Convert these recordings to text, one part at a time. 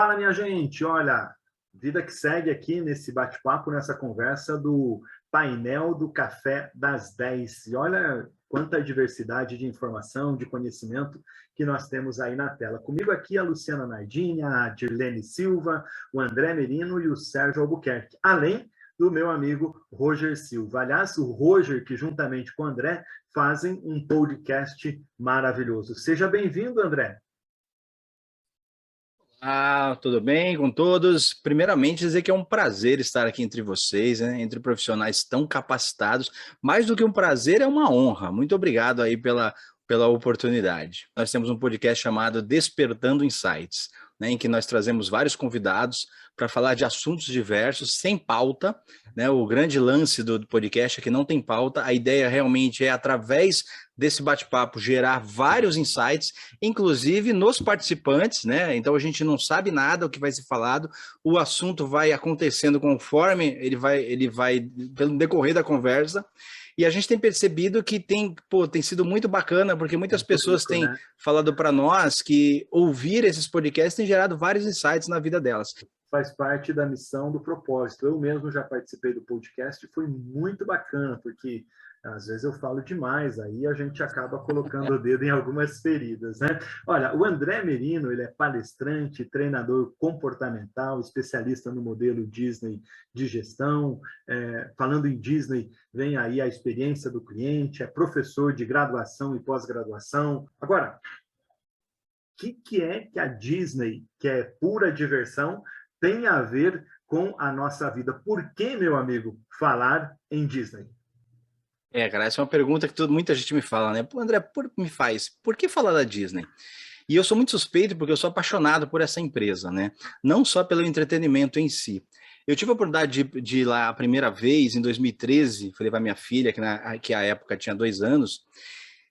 Fala, minha gente! Olha, vida que segue aqui nesse bate-papo, nessa conversa do painel do Café das 10. E olha quanta diversidade de informação, de conhecimento que nós temos aí na tela. Comigo aqui a Luciana Nardini, a Dirlene Silva, o André Merino e o Sérgio Albuquerque, além do meu amigo Roger Silva. Aliás, o Roger, que juntamente com o André, fazem um podcast maravilhoso. Seja bem-vindo, André. Tudo bem com todos? Primeiramente, dizer que é um prazer estar aqui entre vocês, né? Entre profissionais tão capacitados. Mais do que um prazer, é uma honra. Muito obrigado aí pela oportunidade. Nós temos um podcast chamado Despertando Insights, né, em que nós trazemos vários convidados para falar de assuntos diversos, sem pauta, né? O grande lance do podcast é que não tem pauta, a ideia realmente é, através desse bate-papo, gerar vários insights, inclusive nos participantes, né? Então a gente não sabe nada o que vai ser falado, o assunto vai acontecendo conforme ele vai pelo decorrer da conversa. E a gente tem percebido que tem sido muito bacana, porque muitas pessoas têm falado para nós que ouvir esses podcasts tem gerado vários insights na vida delas. Faz parte da missão do propósito. Eu mesmo já participei do podcast e foi muito bacana, porque às vezes eu falo demais, aí a gente acaba colocando o dedo em algumas feridas, né? Olha, o André Merino, ele é palestrante, treinador comportamental, especialista no modelo Disney de gestão. Falando em Disney, vem aí a experiência do cliente, é professor de graduação e pós-graduação. Agora, o que é que a Disney, que é pura diversão, tem a ver com a nossa vida? Por que, meu amigo, falar em Disney? Cara, essa é uma pergunta que muita gente me fala, né? Pô, André, por que falar da Disney? E eu sou muito suspeito porque eu sou apaixonado por essa empresa, né? Não só pelo entretenimento em si. Eu tive a oportunidade de ir lá a primeira vez, em 2013, fui levar minha filha, que à época tinha 2 anos,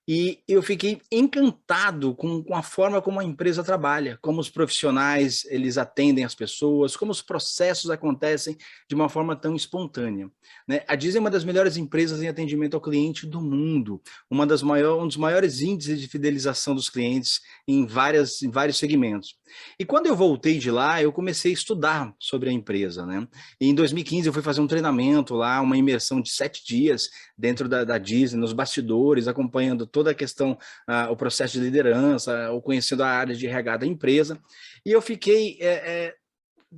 e eu fiquei encantado com a forma como a empresa trabalha, como os profissionais eles atendem as pessoas, como os processos acontecem de uma forma tão espontânea, né? A Disney é uma das melhores empresas em atendimento ao cliente do mundo, um dos maiores índices de fidelização dos clientes em vários segmentos. E quando eu voltei de lá, eu comecei a estudar sobre a empresa, né? E em 2015 eu fui fazer um treinamento lá, uma imersão de 7 dias dentro da Disney, nos bastidores, acompanhando toda a questão, o processo de liderança, ou conhecendo a área de RH da empresa. E eu fiquei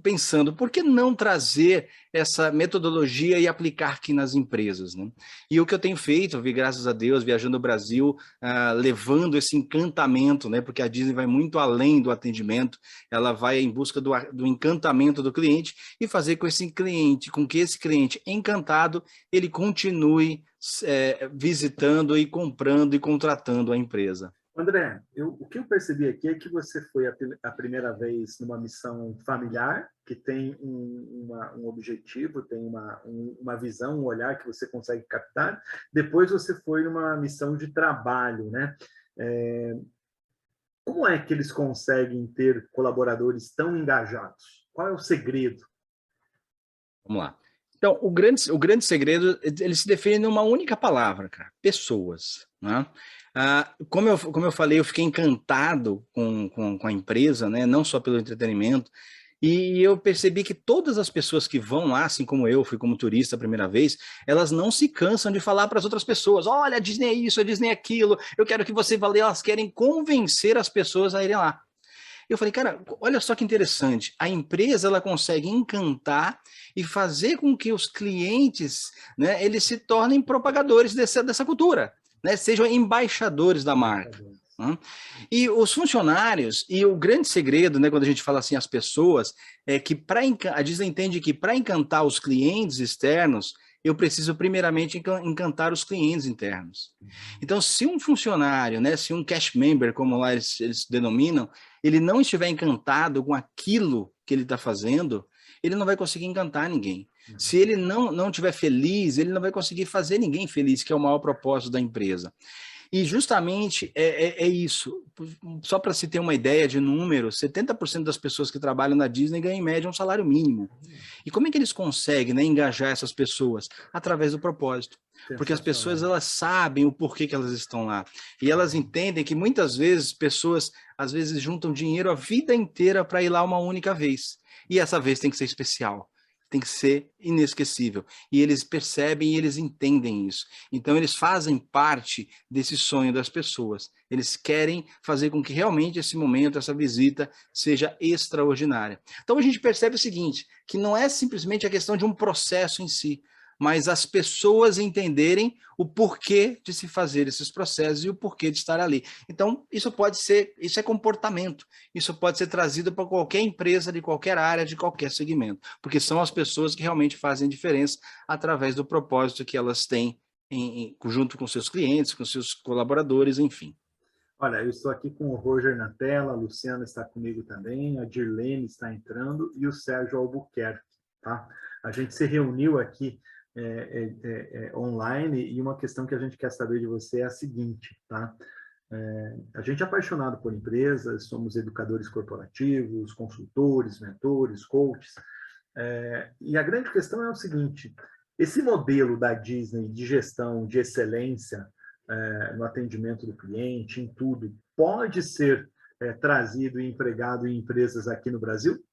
pensando, por que não trazer essa metodologia e aplicar aqui nas empresas, né? E o que eu tenho feito, graças a Deus, viajando o Brasil, levando esse encantamento, né? Porque a Disney vai muito além do atendimento, ela vai em busca do encantamento do cliente e fazer com que esse cliente encantado, ele continue visitando e comprando e contratando a empresa. André, o que eu percebi aqui é que você foi a primeira vez numa missão familiar, que tem um objetivo, tem uma visão, um olhar que você consegue captar. Depois você foi numa missão de trabalho, né? Como é que eles conseguem ter colaboradores tão engajados? Qual é o segredo? Vamos lá. Então, o grande segredo, ele se define numa única palavra, cara: pessoas, né? Como eu falei, eu fiquei encantado com a empresa, né? Não só pelo entretenimento, e eu percebi que todas as pessoas que vão lá, assim como eu fui como turista a primeira vez, elas não se cansam de falar para as outras pessoas: olha, a Disney é isso, a Disney é aquilo, eu quero que você vá. Elas querem convencer as pessoas a irem lá. Eu falei, cara, olha só que interessante, a empresa ela consegue encantar e fazer com que os clientes, né, eles se tornem propagadores dessa cultura, né, sejam embaixadores da marca. Né? E os funcionários, e o grande segredo, né, quando a gente fala assim, as pessoas, é que a Disney entende que para encantar os clientes externos, eu preciso primeiramente encantar os clientes internos. Então, se um funcionário, né, se um cast member, como lá eles denominam, ele não estiver encantado com aquilo que ele está fazendo, ele não vai conseguir encantar ninguém. Se ele não estiver feliz, ele não vai conseguir fazer ninguém feliz, que é o maior propósito da empresa. E justamente é isso. Só para se ter uma ideia de número, 70% das pessoas que trabalham na Disney ganham em média um salário mínimo. E como é que eles conseguem, né, engajar essas pessoas? Através do propósito. Porque as pessoas, elas sabem o porquê que elas estão lá. E elas entendem que muitas vezes pessoas, às vezes, juntam dinheiro a vida inteira para ir lá uma única vez. E essa vez tem que ser especial. Tem que ser inesquecível. E eles percebem e eles entendem isso. Então, eles fazem parte desse sonho das pessoas. Eles querem fazer com que realmente esse momento, essa visita, seja extraordinária. Então, a gente percebe o seguinte, que não é simplesmente a questão de um processo em si, mas as pessoas entenderem o porquê de se fazer esses processos e o porquê de estar ali. Então, isso é comportamento, isso pode ser trazido para qualquer empresa, de qualquer área, de qualquer segmento, porque são as pessoas que realmente fazem diferença através do propósito que elas têm junto com seus clientes, com seus colaboradores, enfim. Olha, eu estou aqui com o Roger na tela, a Luciana está comigo também, a Dirlene está entrando e o Sérgio Albuquerque, tá? A gente se reuniu aqui online e uma questão que a gente quer saber de você é a seguinte, tá? A gente é apaixonado por empresas, somos educadores corporativos, consultores, mentores, coaches, e a grande questão é o seguinte, esse modelo da Disney de gestão de excelência no atendimento do cliente, em tudo, pode ser trazido e empregado em empresas aqui no Brasil?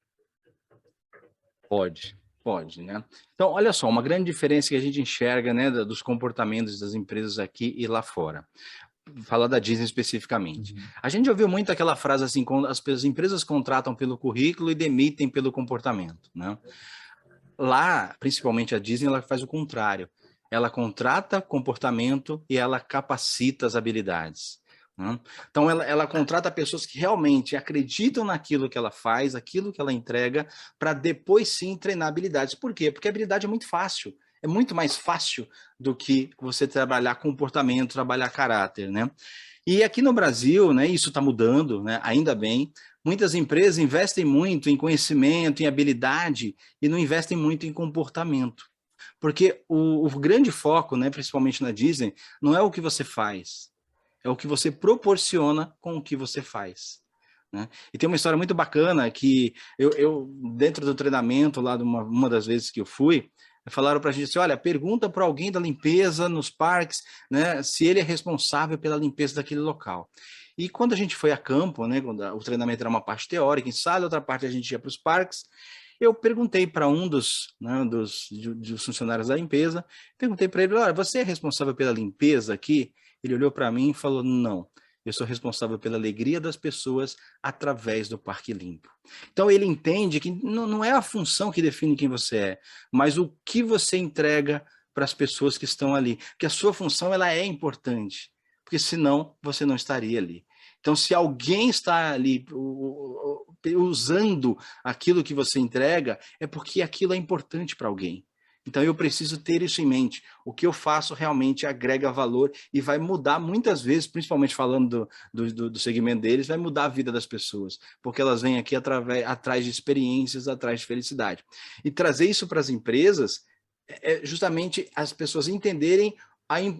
Pode, né? Então, olha só, uma grande diferença que a gente enxerga, né, dos comportamentos das empresas aqui e lá fora. Falar da Disney especificamente. A gente ouviu muito aquela frase assim, quando as empresas contratam pelo currículo e demitem pelo comportamento, né? Lá, principalmente a Disney, ela faz o contrário. Ela contrata comportamento e ela capacita as habilidades. Né? Então, ela contrata pessoas que realmente acreditam naquilo que ela faz, aquilo que ela entrega, para depois sim treinar habilidades. Por quê? Porque a habilidade é muito fácil. É muito mais fácil do que você trabalhar comportamento, trabalhar caráter, né? E aqui no Brasil, né, isso está mudando, né, ainda bem. Muitas empresas investem muito em conhecimento, em habilidade, e não investem muito em comportamento. Porque o grande foco, né, principalmente na Disney, não é o que você faz, é o que você proporciona com o que você faz. Né? E tem uma história muito bacana que dentro do treinamento, lá de uma das vezes que eu fui, falaram para a gente assim, olha, pergunta para alguém da limpeza nos parques, né, se ele é responsável pela limpeza daquele local. E quando a gente foi a campo, né, quando o treinamento era uma parte teórica, em sala, outra parte a gente ia para os parques, eu perguntei para um dos funcionários da limpeza, perguntei para ele, olha, você é responsável pela limpeza aqui? Ele olhou para mim e falou, não, eu sou responsável pela alegria das pessoas através do Parque Limpo. Então ele entende que não é a função que define quem você é, mas o que você entrega para as pessoas que estão ali. Que a sua função ela é importante, porque senão você não estaria ali. Então, se alguém está ali usando aquilo que você entrega, é porque aquilo é importante para alguém. Então, eu preciso ter isso em mente. O que eu faço realmente agrega valor e vai mudar muitas vezes, principalmente falando do segmento deles, vai mudar a vida das pessoas, porque elas vêm aqui atrás de experiências, atrás de felicidade. E trazer isso para as empresas é justamente as pessoas entenderem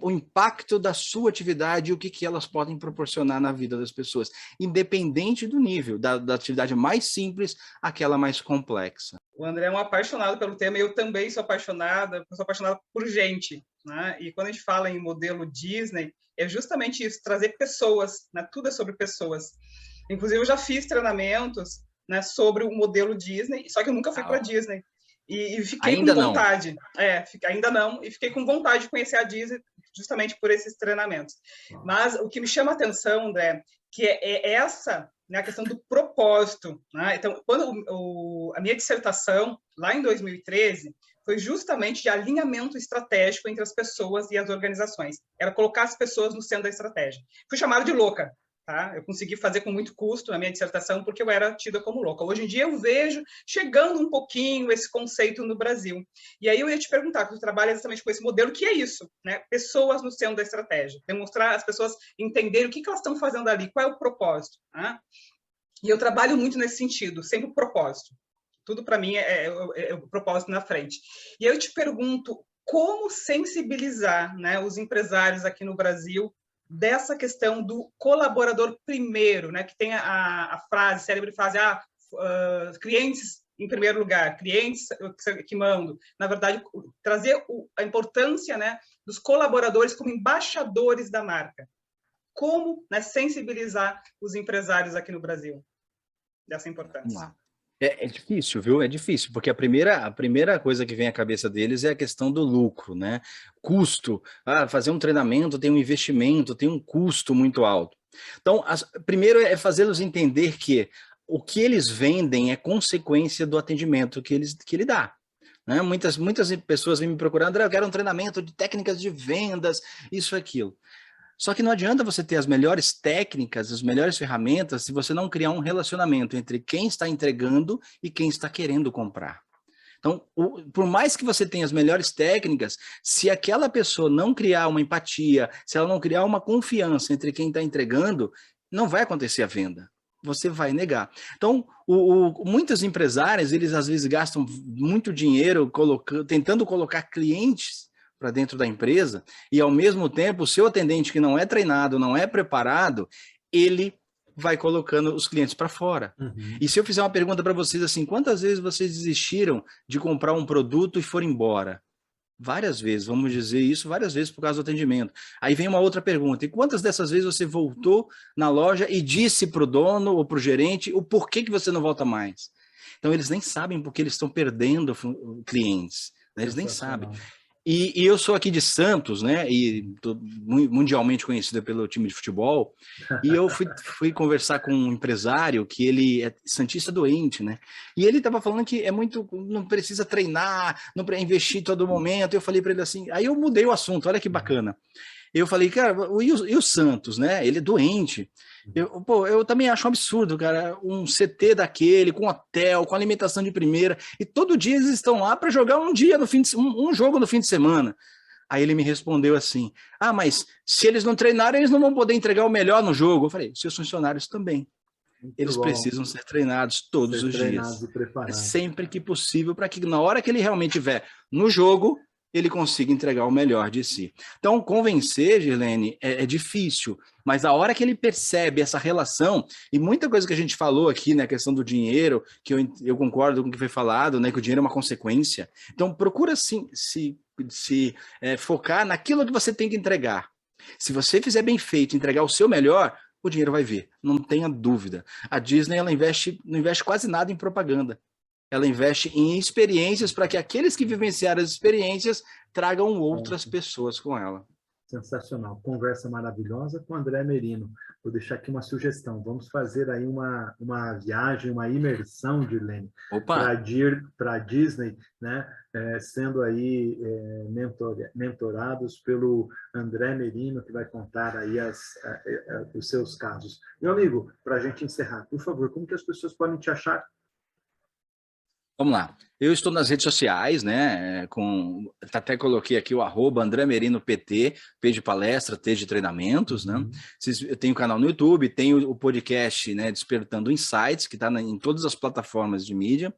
o impacto da sua atividade e o que elas podem proporcionar na vida das pessoas, independente do nível, da atividade mais simples àquela mais complexa. O André é um apaixonado pelo tema, eu também sou apaixonada por gente, né? E quando a gente fala em modelo Disney, é justamente isso, trazer pessoas, né? Tudo é sobre pessoas. Inclusive, eu já fiz treinamentos, né, sobre o modelo Disney, só que eu nunca fui para a Disney. E fiquei ainda com vontade. Ainda não. E fiquei com vontade de conhecer a Disney justamente por esses treinamentos. Mas o que me chama a atenção, André, que é essa, né, a questão do propósito. Né? Então, quando a minha dissertação, lá em 2013, foi justamente de alinhamento estratégico entre as pessoas e as organizações. Era colocar as pessoas no centro da estratégia. Fui chamada de louca. Tá? Eu consegui fazer com muito custo na minha dissertação porque eu era tida como louca. Hoje em dia eu vejo chegando um pouquinho esse conceito no Brasil. E aí eu ia te perguntar, porque tu trabalha exatamente com esse modelo, que é isso, né? Pessoas no centro da estratégia. Demonstrar as pessoas entenderem o que elas estão fazendo ali, qual é o propósito. Né? E eu trabalho muito nesse sentido, sempre o propósito. Tudo para mim é o propósito na frente. E aí eu te pergunto, como sensibilizar, né, os empresários aqui no Brasil dessa questão do colaborador primeiro, né? Que tem a frase, célebre frase, clientes em primeiro lugar, clientes que mandam. Na verdade, trazer a importância, né, dos colaboradores como embaixadores da marca. Como, né, sensibilizar os empresários aqui no Brasil dessa importância? Vamos lá. É difícil, viu? É difícil, porque a primeira coisa que vem à cabeça deles é a questão do lucro, né? Custo. Fazer um treinamento tem um investimento, tem um custo muito alto. Então, primeiro é fazê-los entender que o que eles vendem é consequência do atendimento que ele dá. Né? Muitas pessoas vêm me procurar, André, eu quero um treinamento de técnicas de vendas, isso e aquilo. Só que não adianta você ter as melhores técnicas, as melhores ferramentas, se você não criar um relacionamento entre quem está entregando e quem está querendo comprar. Então, por mais que você tenha as melhores técnicas, se aquela pessoa não criar uma empatia, se ela não criar uma confiança entre quem está entregando, não vai acontecer a venda. Você vai negar. Então, muitos empresários, eles às vezes gastam muito dinheiro tentando colocar clientes para dentro da empresa, e ao mesmo tempo o seu atendente que não é treinado, não é preparado, ele vai colocando os clientes para fora. Uhum. E se eu fizer uma pergunta para vocês assim, quantas vezes vocês desistiram de comprar um produto e foram embora? Várias vezes, vamos dizer isso, várias vezes por causa do atendimento. Aí vem uma outra pergunta, e quantas dessas vezes você voltou na loja e disse para o dono ou para o gerente o porquê que você não volta mais? Então eles nem sabem porque eles estão perdendo clientes, né? Eles nem sabem. E eu sou aqui de Santos, né? E tô mundialmente conhecido pelo time de futebol. E eu fui conversar com um empresário que ele é santista doente, né? E ele estava falando que não precisa treinar, não precisa investir em todo momento. Eu falei para ele assim, aí eu mudei o assunto, olha que bacana. Eu falei, cara, e o Santos, né? Ele é doente. Eu também acho um absurdo, cara, um CT daquele, com hotel, com alimentação de primeira, e todo dia eles estão lá para jogar um jogo no fim de semana. Aí ele me respondeu assim, mas se eles não treinarem, eles não vão poder entregar o melhor no jogo. Eu falei, seus funcionários também. Eles precisam ser treinados todos os dias, sempre que possível, para que na hora que ele realmente estiver no jogo, ele consiga entregar o melhor de si. Então, convencer, Girlene, é difícil, mas a hora que ele percebe essa relação, e muita coisa que a gente falou aqui, né, a questão do dinheiro, que eu concordo com o que foi falado, né, que o dinheiro é uma consequência. Então, procura se focar naquilo que você tem que entregar. Se você fizer bem feito, entregar o seu melhor, o dinheiro vai vir, não tenha dúvida. A Disney, ela não investe quase nada em propaganda. Ela investe em experiências para que aqueles que vivenciaram as experiências tragam outras pessoas com ela. Sensacional. Conversa maravilhosa com o André Merino. Vou deixar aqui uma sugestão. Vamos fazer aí uma viagem, uma imersão, Girlene, para Disney, né? Sendo aí mentorados pelo André Merino, que vai contar aí os seus casos. Meu amigo, para a gente encerrar, por favor, como que as pessoas podem te achar? Vamos lá. Eu estou nas redes sociais, né? Até coloquei aqui o @AndréMerinoPT, P de palestra, T de treinamentos, né? Eu tenho o canal no YouTube, tenho o podcast, né, Despertando Insights, que está em todas as plataformas de mídia.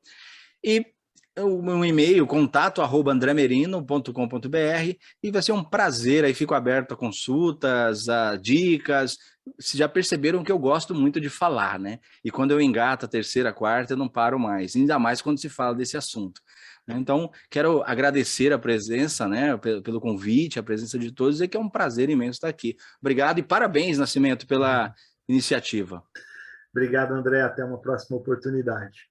E o meu e-mail, contato@andremerino.com.br, e vai ser um prazer, aí fico aberto a consultas, a dicas. Vocês já perceberam que eu gosto muito de falar, né? E quando eu engato a terceira, quarta, eu não paro mais, ainda mais quando se fala desse assunto. Então, quero agradecer a presença, né, pelo convite, a presença de todos, e que é um prazer imenso estar aqui. Obrigado e parabéns, Nascimento, pela iniciativa. Obrigado, André. Até uma próxima oportunidade.